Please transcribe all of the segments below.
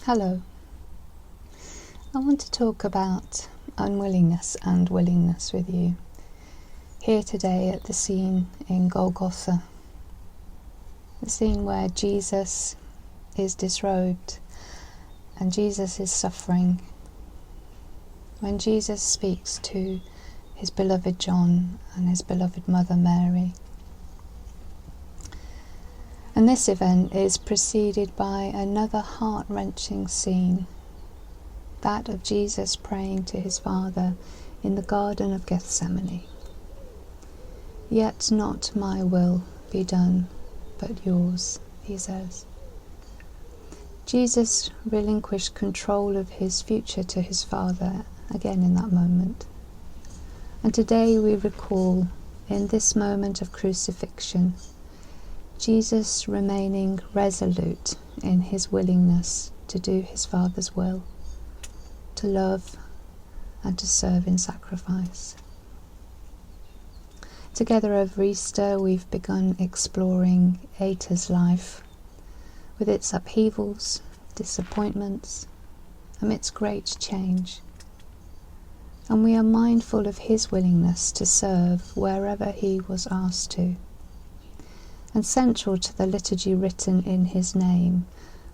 Hello. I want to talk about unwillingness and willingness with you here today at the scene in Golgotha, the scene where Jesus is disrobed and Jesus is suffering. When Jesus speaks to his beloved John and his beloved mother Mary. And this event is preceded by another heart-wrenching scene, that of Jesus praying to his Father in the Garden of Gethsemane. "Yet not my will be done, but yours," he says. Jesus relinquished control of his future to his Father again in that moment. And today we recall, in this moment of crucifixion, Jesus remaining resolute in his willingness to do his Father's will, to love and to serve in sacrifice. Together over Easter we've begun exploring Ata's life, with its upheavals, disappointments, amidst great change. And we are mindful of his willingness to serve wherever he was asked to. And central to the liturgy written in his name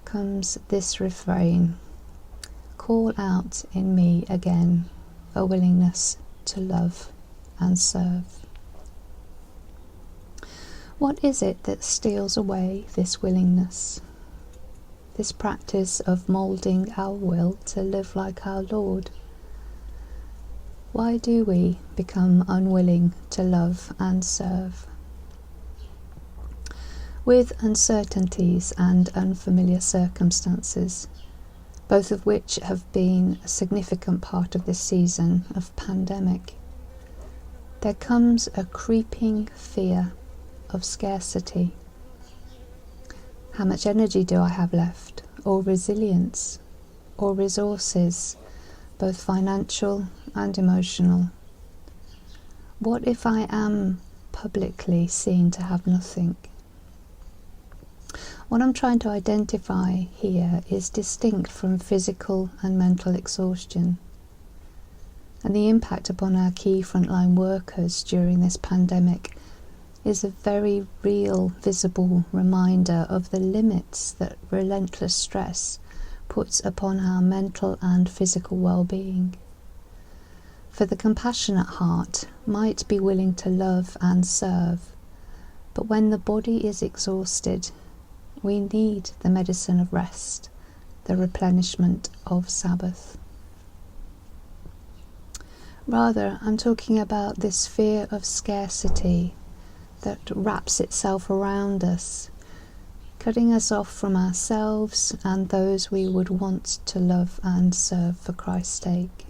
comes this refrain: "Call out in me again a willingness to love and serve." What is it that steals away this willingness, this practice of moulding our will to live like our Lord? Why do we become unwilling to love and serve? With uncertainties and unfamiliar circumstances, both of which have been a significant part of this season of pandemic, there comes a creeping fear of scarcity. How much energy do I have left, or resilience, or resources, both financial and emotional? What if I am publicly seen to have nothing? What I'm trying to identify here is distinct from physical and mental exhaustion, and the impact upon our key frontline workers during this pandemic is a very real, visible reminder of the limits that relentless stress puts upon our mental and physical well-being. For the compassionate heart might be willing to love and serve, but when the body is exhausted, we need the medicine of rest, the replenishment of Sabbath. Rather, I'm talking about this fear of scarcity that wraps itself around us, cutting us off from ourselves and those we would want to love and serve for Christ's sake.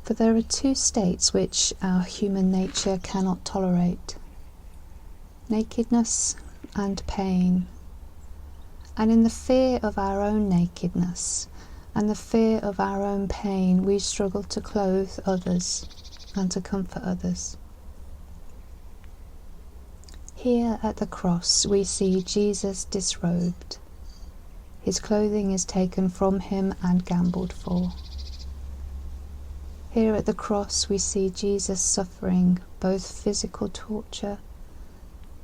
For there are two states which our human nature cannot tolerate: nakedness and pain. And in the fear of our own nakedness and the fear of our own pain, we struggle to clothe others and to comfort others. Here at the cross we see Jesus disrobed. His clothing is taken from him and gambled for. Here at the cross we see Jesus suffering both physical torture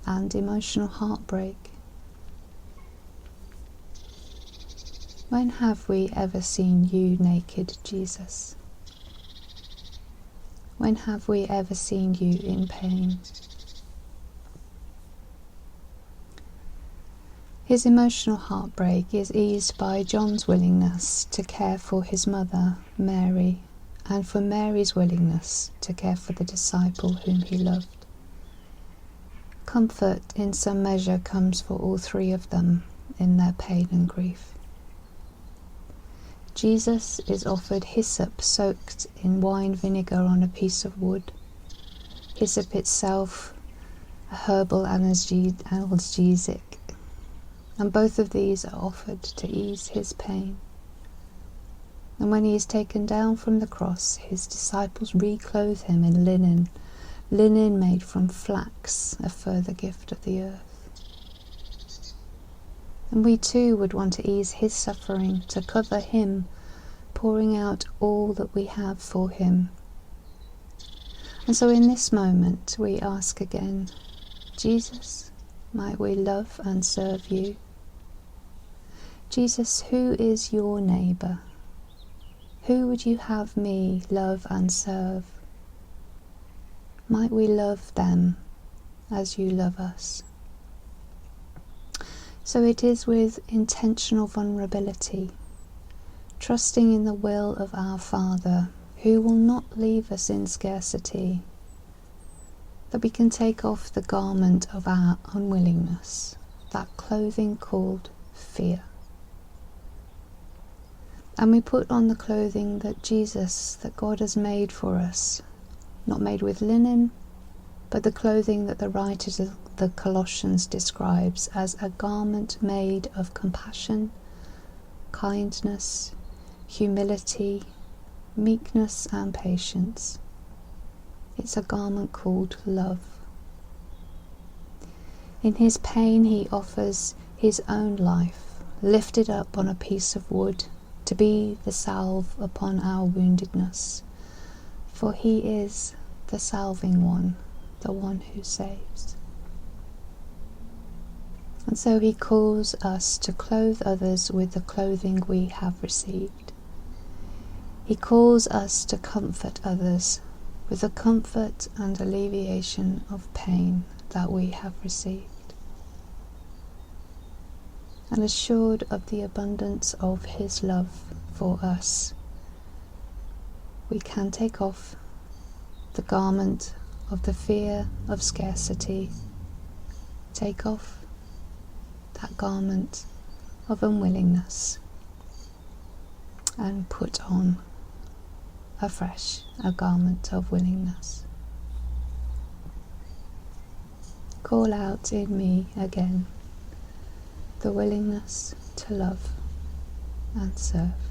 and emotional heartbreak. When have we ever seen you naked, Jesus? When have we ever seen you in pain? His emotional heartbreak is eased by John's willingness to care for his mother, Mary, and for Mary's willingness to care for the disciple whom he loved. Comfort in some measure comes for all three of them in their pain and grief. Jesus is offered hyssop soaked in wine vinegar on a piece of wood. Hyssop itself, a herbal analgesic, and both of these are offered to ease his pain. And when he is taken down from the cross, his disciples reclothe him in linen made from flax, a further gift of the earth. And we too would want to ease his suffering, to cover him, pouring out all that we have for him. And so in this moment we ask again, Jesus, might we love and serve you? Jesus, who is your neighbour? Who would you have me love and serve? Might we love them as you love us? So it is with intentional vulnerability, trusting in the will of our Father, who will not leave us in scarcity, that we can take off the garment of our unwillingness, that clothing called fear. And we put on the clothing that Jesus, that God has made for us, not made with linen, but the clothing that the writer of the Colossians describes as a garment made of compassion, kindness, humility, meekness and patience. It's a garment called love. In his pain he offers his own life, lifted up on a piece of wood, to be the salve upon our woundedness. For he is the salving one, the one who saves. And so he calls us to clothe others with the clothing we have received. He calls us to comfort others with the comfort and alleviation of pain that we have received. And assured of the abundance of his love for us, we can take off the garment of the fear of scarcity, take off that garment of unwillingness, and put on afresh a garment of willingness. Call out in me again the willingness to love and serve.